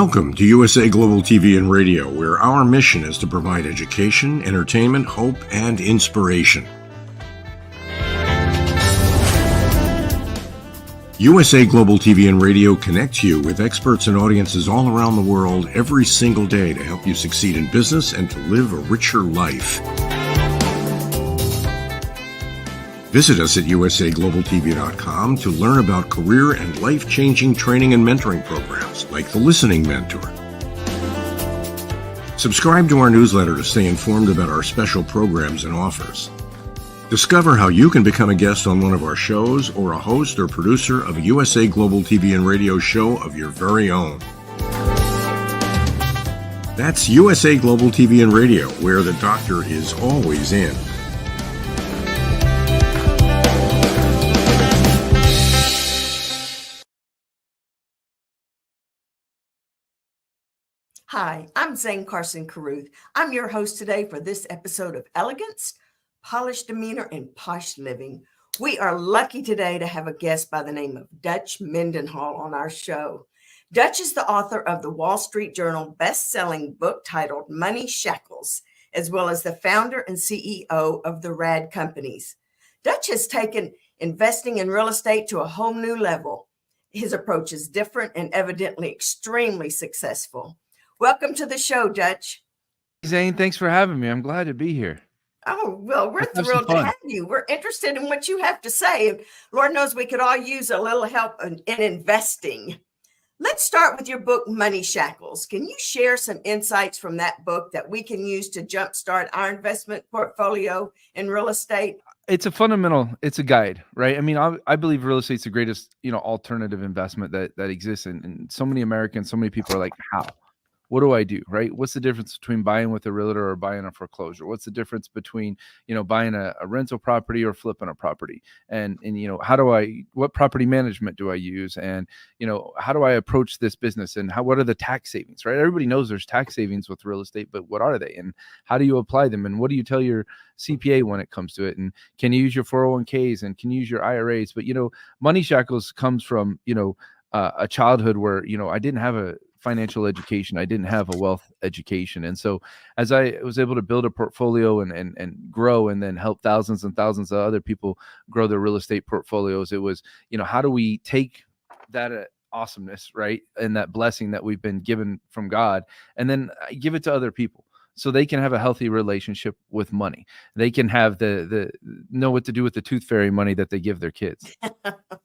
Welcome to USA Global TV and Radio, where our mission is to provide education, entertainment, hope, and inspiration. USA Global TV and Radio connects you with experts and audiences all around the world every single day to help you succeed in business and to live a richer life. Visit us at usaglobaltv.com to learn about career and life-changing training and mentoring programs like the Listening Mentor. Subscribe to our newsletter to stay informed about our special programs and offers. Discover how you can become a guest on one of our shows or a host or producer of a USA Global TV and Radio show of your very own. That's USA Global TV and Radio, where the doctor is always in. Hi, I'm Zane Carson Carruth. I'm your host today for this episode of Elegance, Polished Demeanor, and Posh Living. We are lucky today to have a guest by the name of Dutch Mendenhall on our show. Dutch is the author of the Wall Street Journal best-selling book titled Money Shackles, as well as the founder and CEO of the RADD companies. Dutch has taken investing in real estate to a whole new level. His approach is different and evidently extremely successful. Welcome to the show, Dutch. Zane, thanks for having me. I'm glad to be here. Oh, well, we're thrilled to have you. We're interested in what you have to say. And Lord knows we could all use a little help in investing. Let's start with your book, Money Shackles. Can you share some insights from that book that we can use to jumpstart our investment portfolio in real estate? It's it's a guide, right? I mean, I believe real estate's the greatest, alternative investment that exists. And so many Americans, so many people are like, how? What do I do, right? What's the difference between buying with a realtor or buying a foreclosure? What's the difference between, buying a rental property or flipping a property? And what property management do I use? And, how do I approach this business? And what are the tax savings, right? Everybody knows there's tax savings with real estate, but what are they? And how do you apply them? And what do you tell your CPA when it comes to it? And can you use your 401ks and can you use your IRAs? But, Money Shackles comes from, a childhood where, I didn't have a financial education. I didn't have a wealth education. And so as I was able to build a portfolio and grow and then help thousands and thousands of other people grow their real estate portfolios, it was, how do we take that awesomeness, right? And that blessing that we've been given from God and then give it to other people so they can have a healthy relationship with money. They can have the know what to do with the tooth fairy money that they give their kids.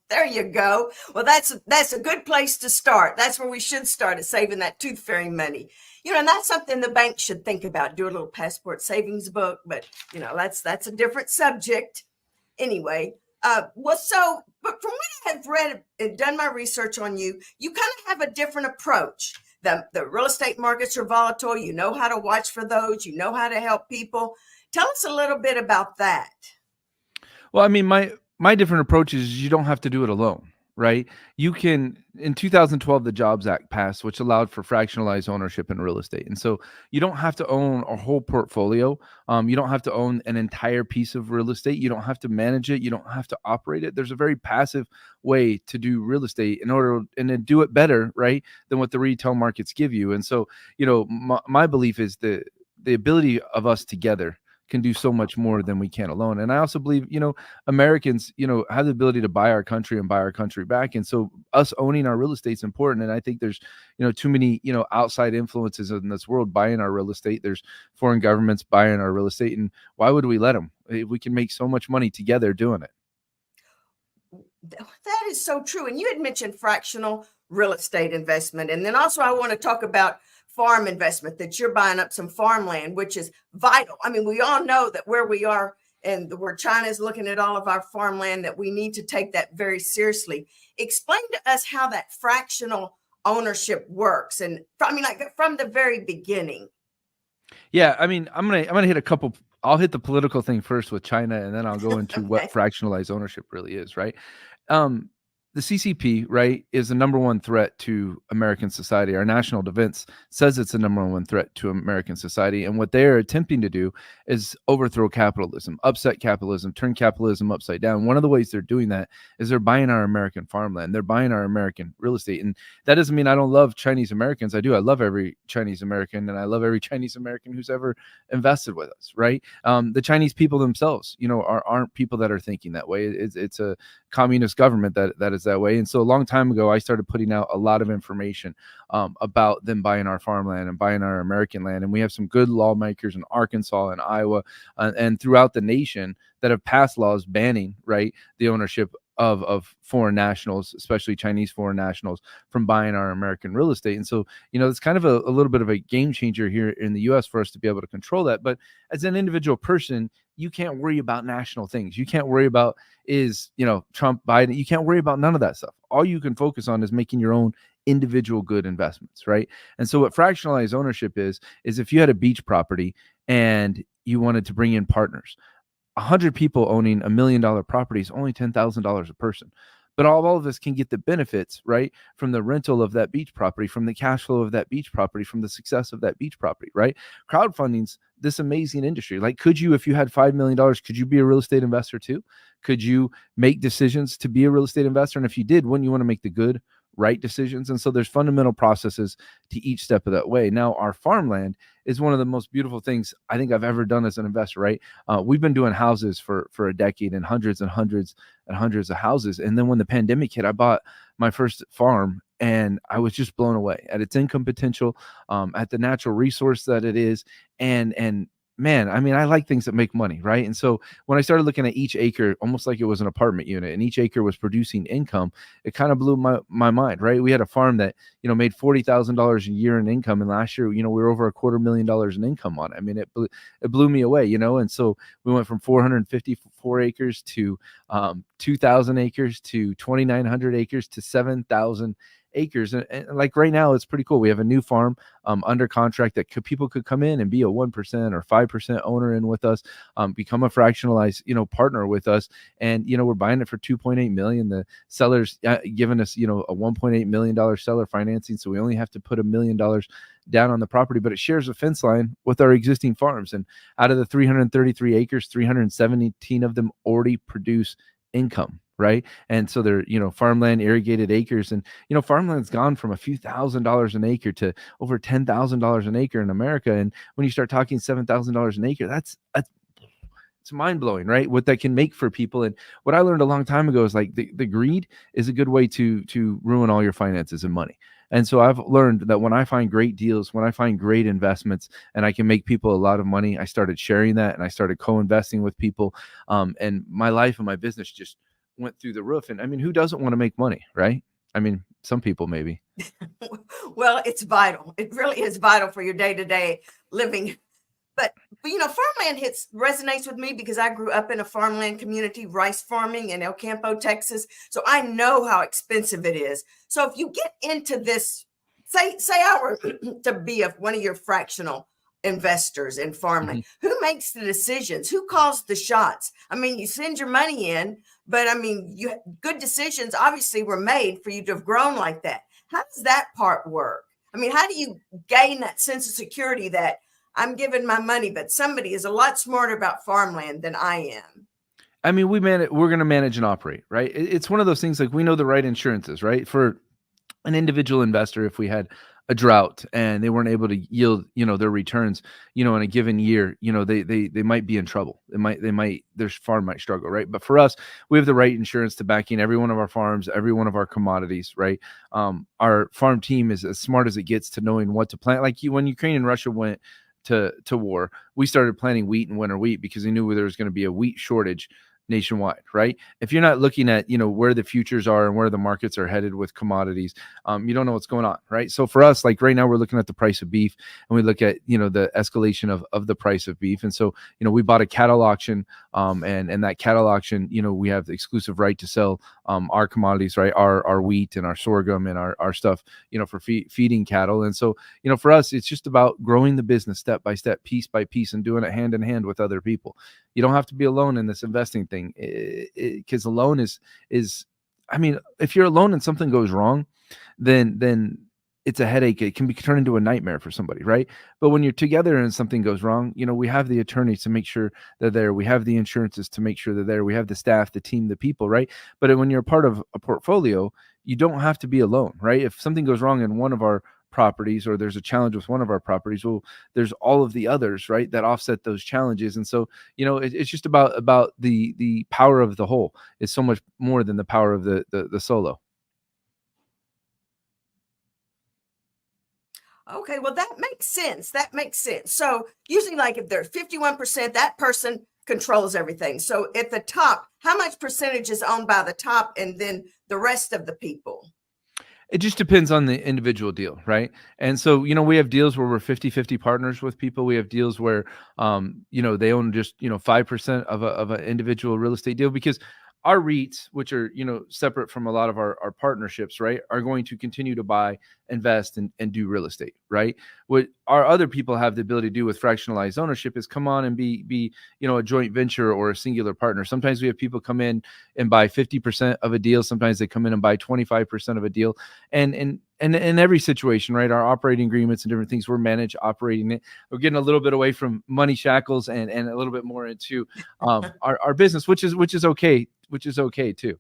There you go. Well, that's a good place to start. That's where we should start, is saving that tooth fairy money. And that's something the bank should think about. Do a little passport savings book, but that's a different subject. Anyway, but from what I have read and done my research on you, you kind of have a different approach. The real estate markets are volatile. You know how to watch for those. You know how to help people. Tell us a little bit about that. Well, I mean, my different approach is you don't have to do it alone, right? You can, in 2012, the Jobs Act passed, which allowed for fractionalized ownership in real estate. And so you don't have to own a whole portfolio. You don't have to own an entire piece of real estate. You don't have to manage it. You don't have to operate it. There's a very passive way to do real estate and then do it better, right, than what the retail markets give you. And so, my belief is the ability of us together can do so much more than we can alone. And I also believe, Americans, have the ability to buy our country and buy our country back. And so us owning our real estate is important. And I think there's, too many, outside influences in this world buying our real estate. There's foreign governments buying our real estate. And why would we let them? We can make so much money together doing it. That is so true. And you had mentioned fractional real estate investment. And then also I want to talk about farm investment, that you're buying up some farmland, which is vital. I mean, we all know that where we are and where China is looking at all of our farmland, that we need to take that very seriously. Explain to us how that fractional ownership works. And from the very beginning. Yeah. I mean, I'm going to hit a couple. I'll hit the political thing first with China, and then I'll go into what fractionalized ownership really is. Right. the CCP, right, is the number one threat to American society. Our national defense says it's the number one threat to American society. And what they're attempting to do is overthrow capitalism, upset capitalism, turn capitalism upside down. One of the ways they're doing that is they're buying our American farmland. They're buying our American real estate. And that doesn't mean I don't love Chinese Americans. I do. I love every Chinese American, and I love every Chinese American who's ever invested with us, right? The Chinese people themselves, aren't people that are thinking that way. It's a communist government that is that way. And so a long time ago, I started putting out a lot of information about them buying our farmland and buying our American land. And we have some good lawmakers in Arkansas and Iowa and throughout the nation that have passed laws banning, right, the ownership of foreign nationals, especially Chinese foreign nationals, from buying our American real estate. And so, it's kind of a little bit of a game changer here in the US for us to be able to control that. But as an individual person, you can't worry about national things. You can't worry about Trump, Biden. You can't worry about none of that stuff. All you can focus on is making your own individual good investments, right? And so what fractionalized ownership is if you had a beach property and you wanted to bring in partners, 100 people owning $1 million property is only $10,000 a person. But all of us can get the benefits, right, from the rental of that beach property, from the cash flow of that beach property, from the success of that beach property, right? Crowdfunding's this amazing industry. Like, could you, if you had $5 million, could you be a real estate investor too? Could you make decisions to be a real estate investor? And if you did, wouldn't you want to make the good, right decisions? And so there's fundamental processes to each step of that way. Now, our farmland is one of the most beautiful things I think I've ever done as an investor, right? We've been doing houses for a decade, and hundreds and hundreds and hundreds of houses. And then when the pandemic hit, I bought my first farm, and I was just blown away at its income potential, at the natural resource that it is. And man, I mean, I like things that make money, right? And so when I started looking at each acre, almost like it was an apartment unit, and each acre was producing income, it kind of blew my mind, right? We had a farm that, made $40,000 a year in income. And last year, we were over $250,000 in income on it. I mean, it blew me away, And so we went from 454 acres to 2,000 acres to 2,900 acres to 7,000 acres. And like right now, it's pretty cool. We have a new farm under contract that people could come in and be a 1% or 5% owner in with us, become a fractionalized, partner with us. And, we're buying it for $2.8 million. The seller's giving us, a $1.8 million seller financing. So we only have to put $1 million down on the property, but it shares a fence line with our existing farms. And out of the 333 acres, 317 of them already produce income. Right. And so they're, farmland, irrigated acres, and, farmland's gone from a few $1,000s an acre to over $10,000 an acre in America. And when you start talking $7,000 an acre, it's mind blowing, right? What that can make for people. And what I learned a long time ago is like the greed is a good way to ruin all your finances and money. And so I've learned that when I find great deals, when I find great investments, and I can make people a lot of money, I started sharing that, and I started co-investing with people. And my life and my business just went through the roof. And I mean, who doesn't want to make money, right? I mean, some people maybe. Well, it's vital. It really is vital for your day-to-day living. But farmland resonates with me because I grew up in a farmland community, rice farming in El Campo, Texas. So I know how expensive it is. So if you get into this, say I were to be one of your fractional investors in farmland, who makes the decisions? Who calls the shots? I mean, you send your money in, but I mean, good decisions obviously were made for you to have grown like that. How does that part work? I mean, how do you gain that sense of security that I'm giving my money, but somebody is a lot smarter about farmland than I am? I mean, we're going to manage and operate, right? It's one of those things, like we know the right insurances, right? For an individual investor, if we had a drought and they weren't able to yield, their returns, in a given year, they might be in trouble. Their farm might struggle, right? But for us, we have the right insurance to backing every one of our farms, every one of our commodities, right? Our farm team is as smart as it gets to knowing what to plant. Like when Ukraine and Russia went to war, we started planting wheat and winter wheat because we knew there was going to be a wheat shortage nationwide, right? If you're not looking at, where the futures are and where the markets are headed with commodities, you don't know what's going on, right? So for us, like right now, we're looking at the price of beef, and we look at, the escalation of the price of beef. And so, we bought a cattle auction, and that cattle auction, we have the exclusive right to sell our commodities, right? Our wheat and our sorghum and our stuff, for feeding cattle. And so, for us, it's just about growing the business step by step, piece by piece, and doing it hand in hand with other people. You don't have to be alone in this investing thing, because alone is I mean, if you're alone and something goes wrong, then it's a headache. It can be turned into a nightmare for somebody, right? But when you're together and something goes wrong, we have the attorneys to make sure they're there. We have the insurances to make sure they're there. We have the staff, the team, the people, right? But when you're part of a portfolio, you don't have to be alone, right? If something goes wrong in one of our properties, or there's a challenge with one of our properties, well, there's all of the others, right, that offset those challenges. And so, it's just about the power of the whole is so much more than the power of the solo. Okay, well, that makes sense. That makes sense. So usually, like if there's 51%, that person controls everything. So at the top, how much percentage is owned by the top and then the rest of the people? It just depends on the individual deal, right? And so, we have deals where we're 50-50 partners with people. We have deals where, they own just, 5% of an individual real estate deal, because our REITs, which are, separate from a lot of our partnerships, right, are going to continue to buy, invest, and do real estate, right? What our other people have the ability to do with fractionalized ownership is come on and be a joint venture or a singular partner. Sometimes we have people come in and buy 50% of a deal. Sometimes they come in and buy 25% of a deal. And in every situation, right, our operating agreements and different things, we're managed operating it. We're getting a little bit away from money shackles and a little bit more into our business, which is okay, too.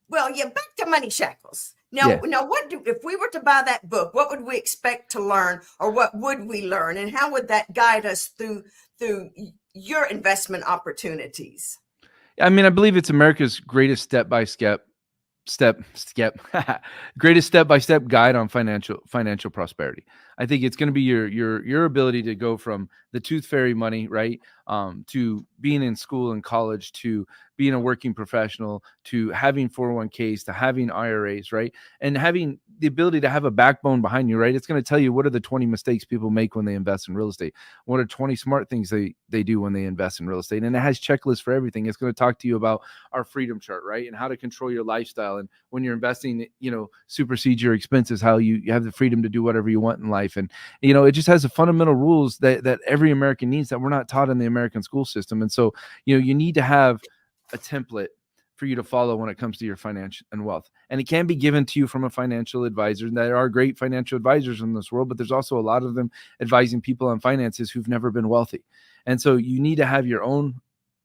Well, yeah, back to money shackles. Now, if we were to buy that book, what would we expect to learn, or what would we learn, and how would that guide us through your investment opportunities? I mean, I believe it's America's greatest greatest step-by-step guide on financial prosperity. I think it's going to be your ability to go from the tooth fairy money, right, to being in school and college, to being a working professional, to having 401ks, to having IRAs, right, and having the ability to have a backbone behind you, right. It's going to tell you what are the 20 mistakes people make when they invest in real estate. What are 20 smart things they do when they invest in real estate? And it has checklists for everything. It's going to talk to you about our freedom chart, right, and how to control your lifestyle. And when you're investing, supersede your expenses, how you have the freedom to do whatever you want in life. And, it just has the fundamental rules that every American needs that we're not taught in the American school system. And so, you need to have a template for you to follow when it comes to your finance and wealth. And it can be given to you from a financial advisor. And there are great financial advisors in this world, but there's also a lot of them advising people on finances who've never been wealthy. And so you need to have your own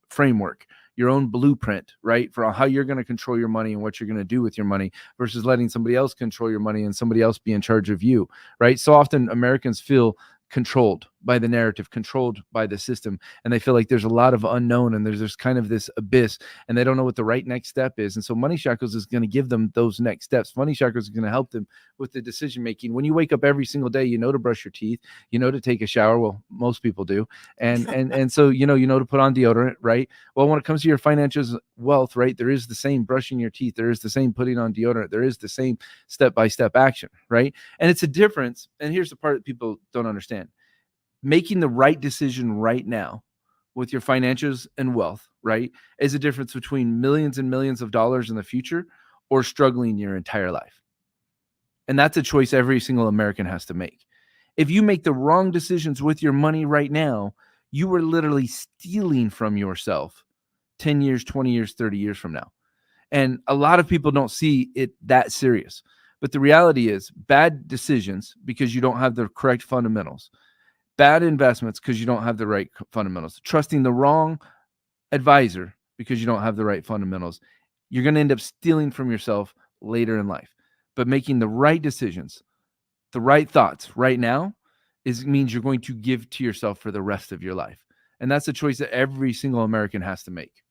framework, your own blueprint, right, for how you're going to control your money and what you're going to do with your money, versus letting somebody else control your money and somebody else be in charge of you, right? So often Americans feel controlled by the narrative, controlled by the system, and they feel like there's a lot of unknown, and there's kind of this abyss, and they don't know what the right next step is. And so Money Shackles is going to give them those next steps. Money Shackles is going to help them with the decision making. When you wake up every single day, to brush your teeth, to take a shower. Well, most people do, and so to put on deodorant, right? Well, when it comes to your financial wealth, right, there is the same brushing your teeth, there is the same putting on deodorant, there is the same step-by-step action, right? And it's a difference. And here's the part that people don't understand. Making the right decision right now with your financials and wealth, right, is a difference between millions and millions of dollars in the future or struggling your entire life. And that's a choice every single American has to make. If you make the wrong decisions with your money right now, you are literally stealing from yourself 10 years, 20 years, 30 years from now. And a lot of people don't see it that serious. But the reality is, bad decisions because you don't have the correct fundamentals, bad investments because you don't have the right fundamentals, trusting the wrong advisor because you don't have the right fundamentals, you're going to end up stealing from yourself later in life. But making the right decisions, the right thoughts right now means you're going to give to yourself for the rest of your life. And that's a choice that every single American has to make.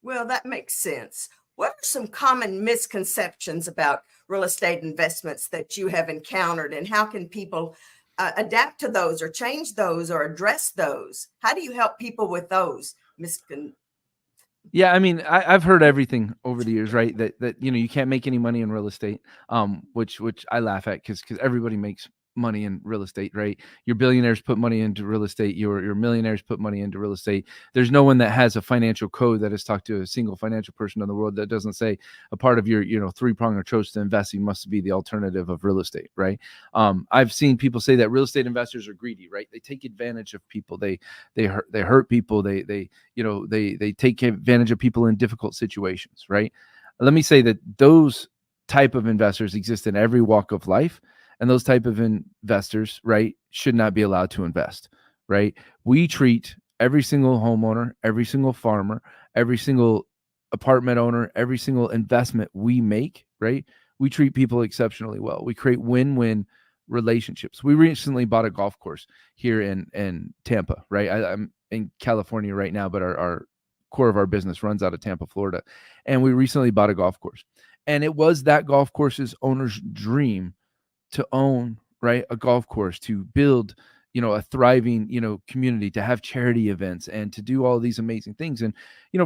Well, that makes sense. What are some common misconceptions about real estate investments that you have encountered, and how can people adapt to those or change those or address those? How do you help people with those Yeah, I mean, I've heard everything over the years, right? That you can't make any money in real estate, which I laugh at because everybody makes money in real estate, right? Your billionaires put money into real estate. Your millionaires put money into real estate. There's no one that has a financial code that has talked to a single financial person in the world that doesn't say a part of your three-pronged approach to investing must be the alternative of real estate, right? I've seen people say that real estate investors are greedy, right? They take advantage of people. They hurt people. They take advantage of people in difficult situations, right? Let me say that those type of investors exist in every walk of life, and those type of investors, right, should not be allowed to invest, right? We treat every single homeowner, every single farmer, every single apartment owner, every single investment we make, right? We treat people exceptionally well. We create win-win relationships. We recently bought a golf course here in Tampa, right? I'm in California right now, but our core of our business runs out of Tampa, Florida. And we recently bought a golf course. And it was that golf course's owner's dream to own, right, a golf course, to build, a thriving, community, to have charity events and to do all these amazing things. And,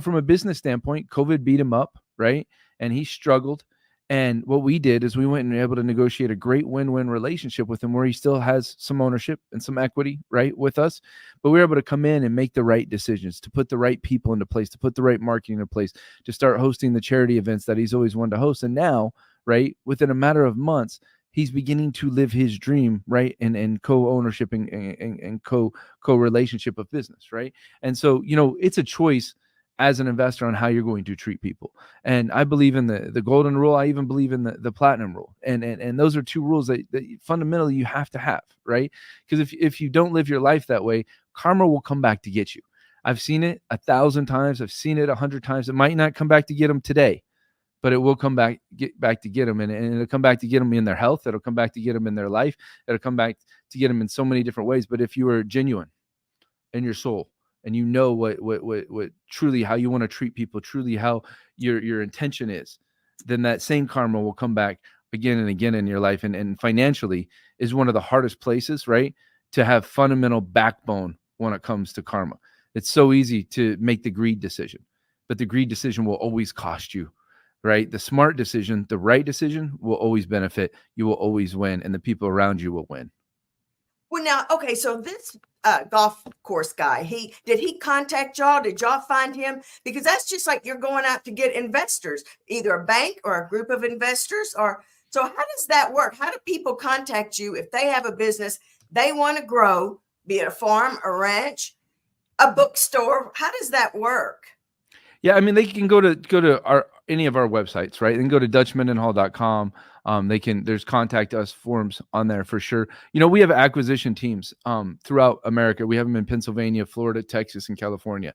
from a business standpoint, COVID beat him up, right? And he struggled. And what we did is we went and were able to negotiate a great win-win relationship with him where he still has some ownership and some equity, right, with us. But we were able to come in and make the right decisions, to put the right people into place, to put the right marketing into place, to start hosting the charity events that he's always wanted to host. And now, right, within a matter of months, he's beginning to live his dream, right, and co-ownership and co-relationship of business, right? And so, it's a choice as an investor on how you're going to treat people. And I believe in the golden rule. I even believe in the platinum rule. And those are two rules that fundamentally you have to have, right? Because if you don't live your life that way, karma will come back to get you. I've seen it 1,000 times. I've seen it 100 times. It might not come back to get them today, but it will come back to get them. And it'll come back to get them in their health. It'll come back to get them in their life. It'll come back to get them in so many different ways. But if you are genuine in your soul, and what truly how you want to treat people, truly how your intention is, then that same karma will come back again and again in your life. And financially is one of the hardest places, right, to have fundamental backbone when it comes to karma. It's so easy to make the greed decision, but the greed decision will always cost you, right? The smart decision, the right decision will always benefit. You will always win, and the people around you will win. Well, now, okay, so this golf course guy, did he contact y'all? Did y'all find him? Because that's just like you're going out to get investors, either a bank or a group of investors. Or so how does that work? How do people contact you if they have a business they want to grow, be it a farm, a ranch, a bookstore? How does that work? Yeah, I mean, they can go to any of our websites, right? They can go to DutchMendenhall.com. There's contact us forms on there for sure. We have acquisition teams throughout America. We have them in Pennsylvania, Florida, Texas, and California.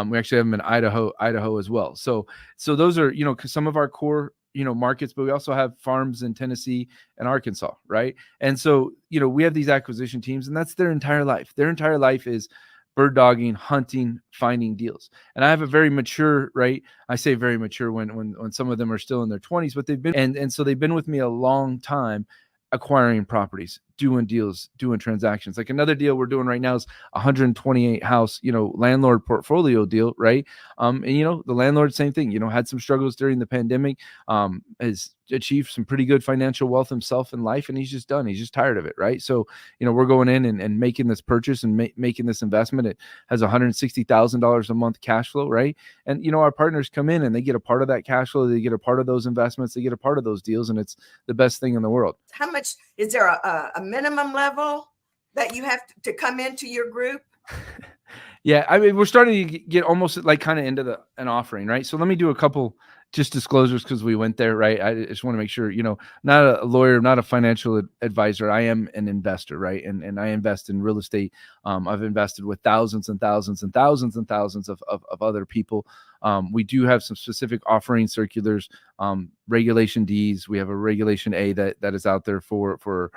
We actually have them in Idaho as well. So those are, some of our core, markets, but we also have farms in Tennessee and Arkansas, right? And so, we have these acquisition teams, and that's their entire life. Their entire life is bird dogging, hunting, finding deals. And I have a very mature, right? I say very mature when some of them are still in their 20s, but they've been, and so they've been with me a long time, acquiring properties, doing deals, doing transactions. Like another deal we're doing right now is 128 house, landlord portfolio deal, right? And the landlord, same thing, had some struggles during the pandemic, has achieved some pretty good financial wealth himself in life, and he's just done. He's just tired of it, right? So, we're going in and making this purchase and making this investment. It has $160,000 a month cash flow, right? And, our partners come in and they get a part of that cash flow. They get a part of those investments. They get a part of those deals, and it's the best thing in the world. How much is there a minimum level that you have to come into your group? Yeah, I mean, we're starting to get almost like kind of into an offering, right? So let me do a couple just disclosures because we went there, right? I just want to make sure, not a lawyer, not a financial advisor. I am an investor, right? And I invest in real estate. I've invested with thousands and thousands and thousands and thousands of other people. We do have some specific offering circulars, Regulation Ds. We have a Regulation A that is out there for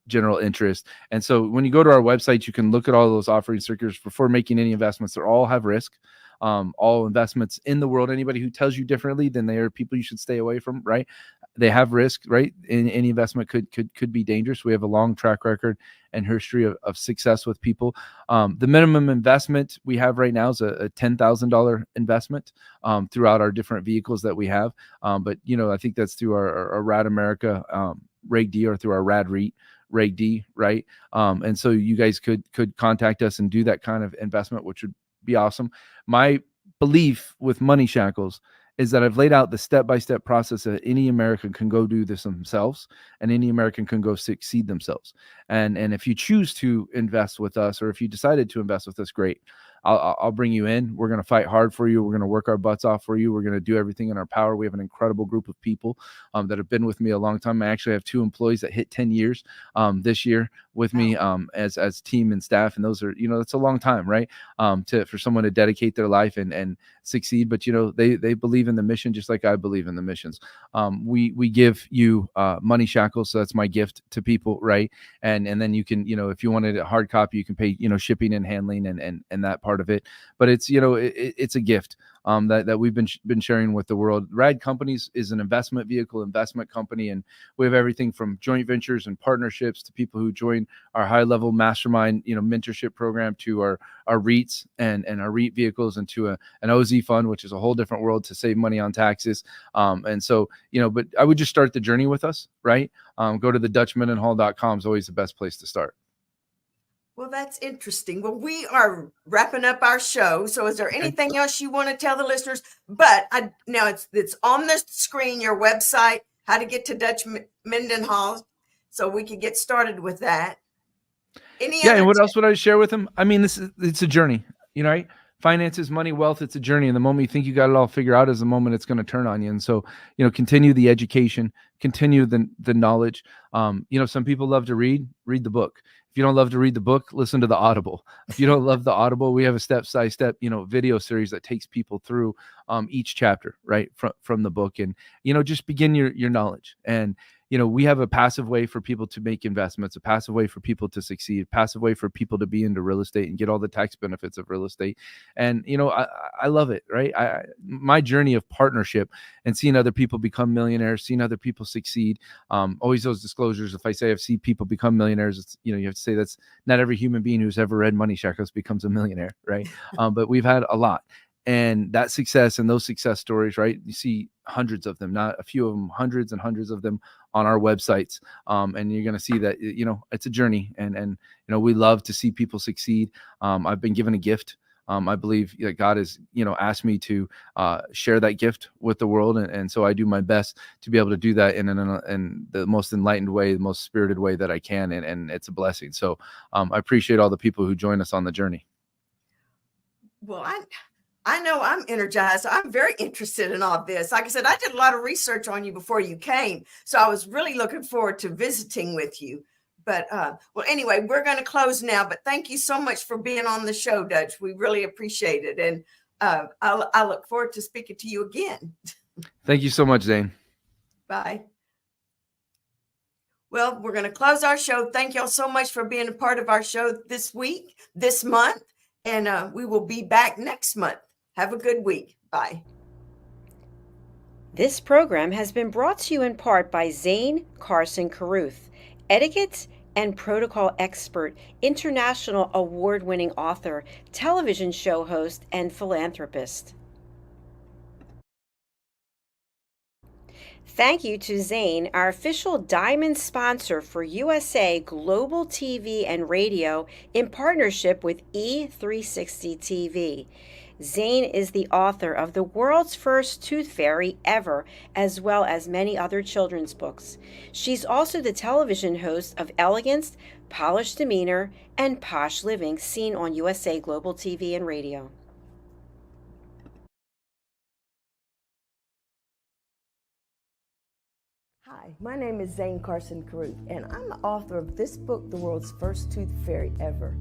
general interest. And so when you go to our website, you can look at all those offering circulars before making any investments. They all have risk. All investments in the world, anybody who tells you differently, then they are people you should stay away from, right? They have risk, right? Any investment could be dangerous. We have a long track record and history of success with people. The minimum investment we have right now is a $10,000 investment throughout our different vehicles that we have. But I think that's through our RADD America Reg D or through our RADD REIT Reg D, right? And so you guys could contact us and do that kind of investment, which would be awesome. My belief with Money Shackles is that I've laid out the step-by-step process that any American can go do this themselves, and any American can go succeed themselves. And if you choose to invest with us, or if you decided to invest with us, great. I'll bring you in. We're going to fight hard for you. We're going to work our butts off for you. We're going to do everything in our power. We have an incredible group of people that have been with me a long time. I actually have 2 employees that hit 10 years this year with me as team and staff. And those are, that's a long time, right? For someone to dedicate their life and succeed. But, they believe in the mission just like I believe in the missions. We give you money shackles. So that's my gift to people, right? And then you can, if you wanted a hard copy, you can pay, shipping and handling and that part of it. But it's, it's a gift that we've been sharing with the world. RADD Companies is an investment vehicle, investment company, and we have everything from joint ventures and partnerships to people who join our high-level mastermind, mentorship program, to our REITs and our REIT vehicles, and to an OZ fund, which is a whole different world to save money on taxes. And so, but I would just start the journey with us, right? Go to the DutchMendenhall.com is always the best place to start. Well, that's interesting. Well, we are wrapping up our show. So is there anything else you want to tell the listeners? But now it's on the screen, your website, how to get to Dutch Mendenhall, so we could get started with that. And what else would I share with them? I mean, it's a journey, right? Finances, money, wealth, it's a journey. And the moment you think you got it all figured out is the moment it's going to turn on you. And so, continue the education, continue the knowledge. Some people love to read the book. If you don't love to read the book, listen to the Audible. If you don't love the Audible, we have a step-by-step, video series that takes people through each chapter, right, from the book. And, just begin your knowledge. And, we have a passive way for people to make investments, a passive way for people to succeed, a passive way for people to be into real estate and get all the tax benefits of real estate. And, I love it, right? My journey of partnership and seeing other people become millionaires, seeing other people succeed, always those disclosures. If I say I've seen people become millionaires, it's, you have to say that's not every human being who's ever read Money Shackles becomes a millionaire, right? But we've had a lot. And that success and those success stories, right? You see hundreds of them, not a few of them, hundreds and hundreds of them on our websites. And you're going to see that, it's a journey. And we love to see people succeed. I've been given a gift. I believe that God has, asked me to share that gift with the world. And so I do my best to be able to do that in the most enlightened way, the most spirited way that I can. And it's a blessing. So I appreciate all the people who join us on the journey. Well, I know I'm energized. I'm very interested in all this. Like I said, I did a lot of research on you before you came. So I was really looking forward to visiting with you. But well, anyway, we're going to close now. But thank you so much for being on the show, Dutch. We really appreciate it. And I look forward to speaking to you again. Thank you so much, Zane. Bye. Well, we're going to close our show. Thank y'all so much for being a part of our show this month. And we will be back next month. Have a good week. Bye. This program has been brought to you in part by Zane Carson Carruth, etiquette and protocol expert, international award-winning author, television show host, and philanthropist. Thank you to Zane, our official diamond sponsor for USA Global TV and Radio in partnership with E360 TV. Zane is the author of the world's first tooth fairy ever, as well as many other children's books. She's also the television host of ELEGANCE, Polished Demeanor, and POSH Living, seen on USA Global TV and Radio. Hi, my name is Zane Carson Carruth, and I'm the author of this book, The World's First Tooth Fairy Ever.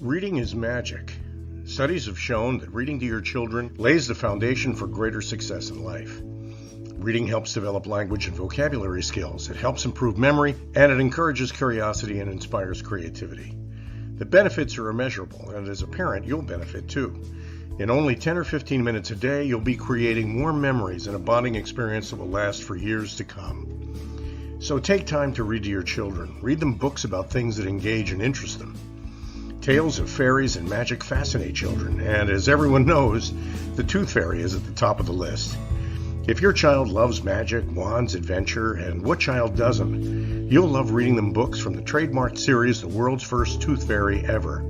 Reading is magic. Studies have shown that reading to your children lays the foundation for greater success in life. Reading helps develop language and vocabulary skills. It helps improve memory, and it encourages curiosity and inspires creativity. The benefits are immeasurable, and as a parent, you'll benefit too. In only 10 or 15 minutes a day, you'll be creating warm memories and a bonding experience that will last for years to come. So take time to read to your children. Read them books about things that engage and interest them. Tales of fairies and magic fascinate children, and as everyone knows, the Tooth Fairy is at the top of the list. If your child loves magic, wands, adventure, and what child doesn't, you'll love reading them books from the trademarked series, The World's First Tooth Fairy Ever.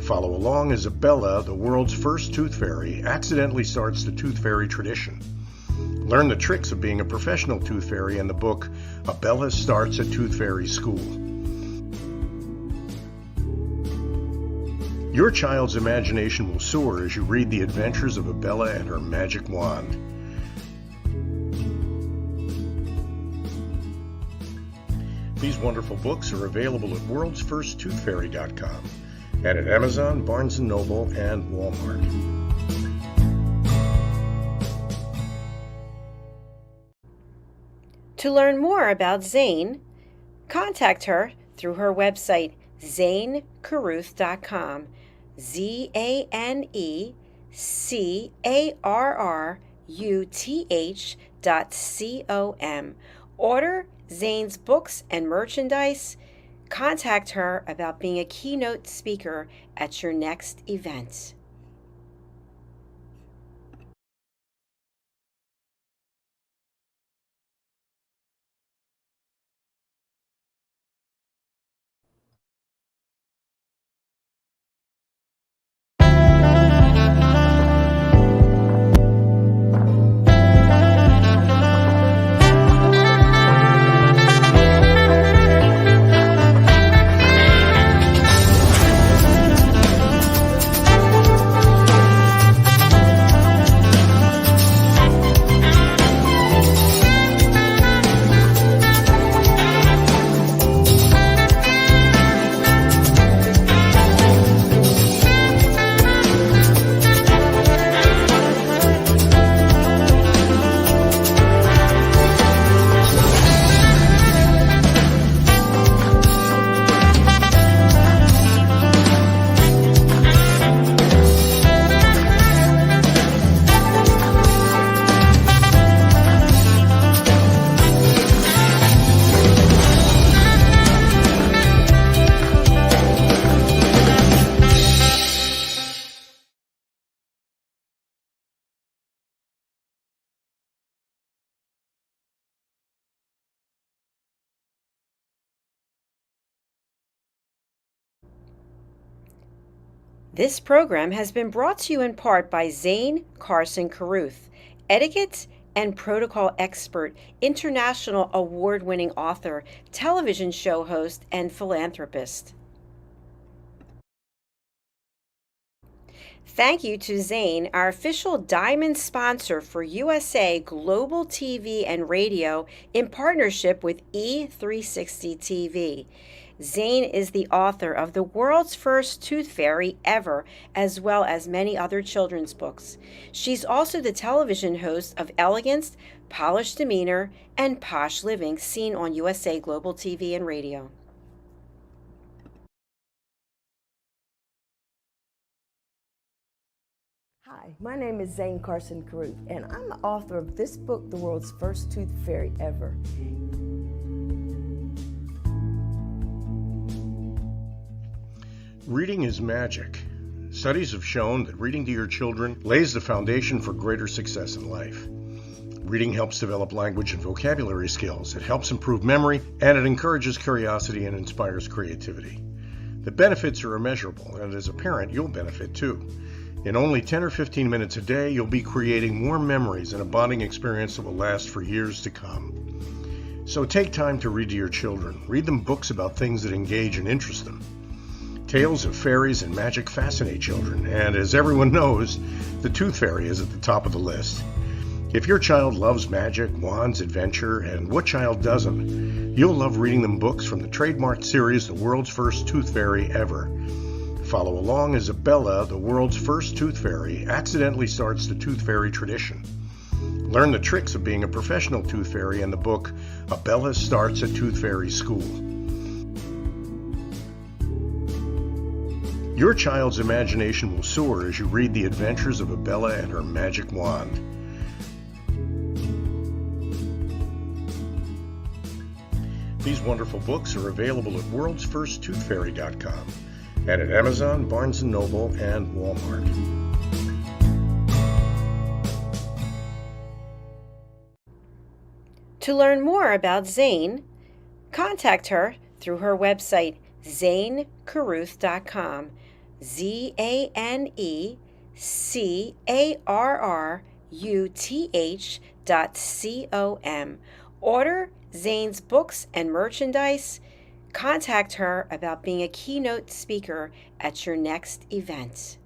Follow along as Abella, the world's first tooth fairy, accidentally starts the tooth fairy tradition. Learn the tricks of being a professional tooth fairy in the book, Abella Starts a Tooth Fairy School. Your child's imagination will soar as you read the adventures of Abella and her magic wand. These wonderful books are available at worldsfirsttoothfairy.com and at Amazon, Barnes & Noble, and Walmart. To learn more about Zane, contact her through her website, zanecarruth.com, ZaneCarruth.com. Order Zane's books and merchandise. Contact her about being a keynote speaker at your next event. This program has been brought to you in part by Zane Carson Carruth, etiquette and protocol expert, international award-winning author, television show host, and philanthropist. Thank you to Zane, our official diamond sponsor for USA Global TV and Radio in partnership with E360 TV. Zane is the author of the world's first tooth fairy ever, as well as many other children's books. She's also the television host of ELEGANCE, Polished Demeanor, and POSH Living, seen on USA Global TV and Radio. Hi, my name is Zane Carson Carruth, and I'm the author of this book, The World's First Tooth Fairy Ever. Reading is magic. Studies have shown that reading to your children lays the foundation for greater success in life. Reading helps develop language and vocabulary skills. It helps improve memory, and it encourages curiosity and inspires creativity. The benefits are immeasurable, and as a parent, you'll benefit too. In only 10 or 15 minutes a day, you'll be creating warm memories and a bonding experience that will last for years to come. So take time to read to your children. Read them books about things that engage and interest them. Tales of fairies and magic fascinate children, and as everyone knows, the Tooth Fairy is at the top of the list. If your child loves magic, wands, adventure, and what child doesn't, you'll love reading them books from the trademarked series, The World's First Tooth Fairy Ever. Follow along as Abella, the world's first tooth fairy, accidentally starts the tooth fairy tradition. Learn the tricks of being a professional tooth fairy in the book, Abella Starts a Tooth Fairy School. Your child's imagination will soar as you read the adventures of Abella and her magic wand. These wonderful books are available at worldsfirsttoothfairy.com and at Amazon, Barnes & Noble, and Walmart. To learn more about Zane, contact her through her website, zanecarruth.com, ZaneCarruth.com. Order Zane's books and merchandise. Contact her about being a keynote speaker at your next event.